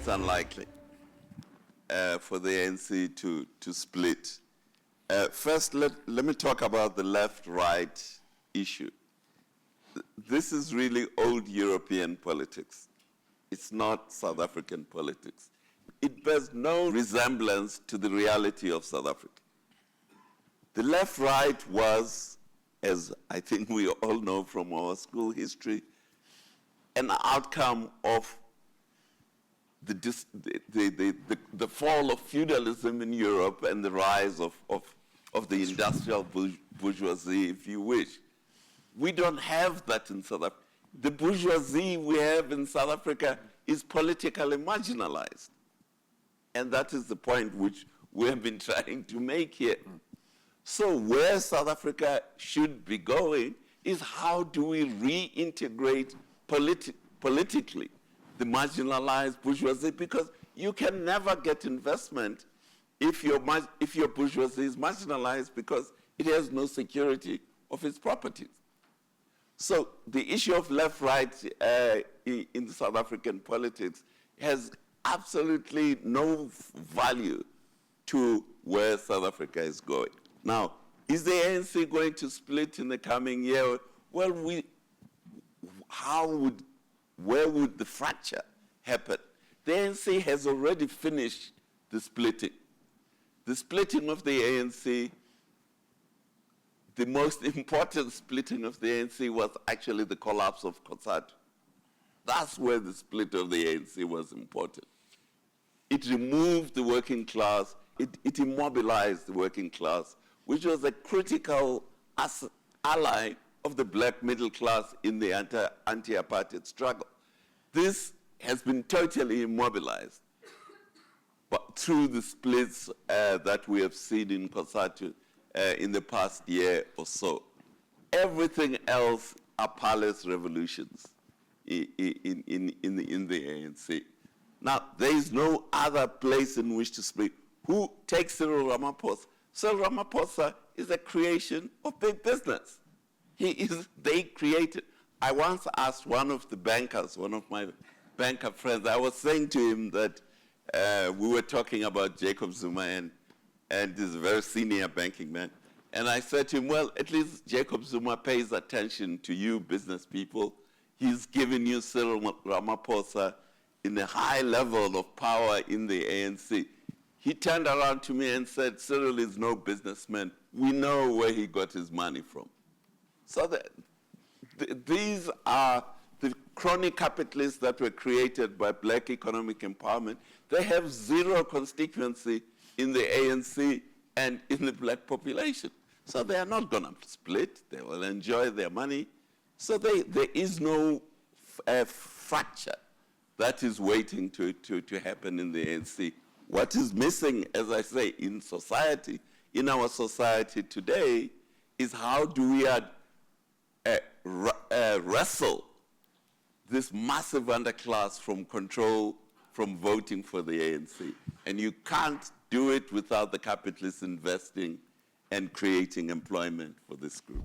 it's unlikely for the ANC to split. First, let me talk about the left-right issue. This is really old European politics. It's not South African politics. It bears no resemblance to the reality of South Africa. The left-right was, as I think we all know from our school history, an outcome of the fall of feudalism in Europe and the rise of the industrial bourgeoisie, if you wish. We don't have that in South Africa. The bourgeoisie we have in South Africa is politically marginalized. And that is the point which we have been trying to make here. So where South Africa should be going is how do we reintegrate politically the marginalized bourgeoisie, because you can never get investment if your bourgeoisie is marginalized because it has no security of its properties. So the issue of left-right in South African politics has absolutely no value to where South Africa is going. Now, is the ANC going to split in the coming year? Well, where would the fracture happen? The ANC has already finished the splitting. The splitting of the ANC, the most important splitting of the ANC was actually the collapse of COSATU. That's where the split of the ANC was important. It removed the working class, it immobilized the working class, which was a critical ally of the black middle class in the anti-apartheid struggle. This has been totally immobilized but through the splits that we have seen in COSATU in the past year or so. Everything else are palace revolutions in the ANC. Now, there is no other place in which to split. Who takes Cyril Ramaphosa? Cyril Ramaphosa is a creation of big business. They created. I once asked one of the bankers, one of my banker friends, I was saying to him that we were talking about Jacob Zuma, and he's a very senior banking man. And I said to him, well, at least Jacob Zuma pays attention to you business people. He's given you Cyril Ramaphosa in a high level of power in the ANC. He turned around to me and said, Cyril is no businessman. We know where he got his money from. So these are the crony capitalists that were created by black economic empowerment. They have zero constituency in the ANC and in the black population. So they are not going to split. They will enjoy their money. So there is no fracture that is waiting to happen in the ANC. What is missing, as I say, in society, in our society today, is how do we wrestle this massive underclass from control, from voting for the ANC. And you can't do it without the capitalists investing and creating employment for this group.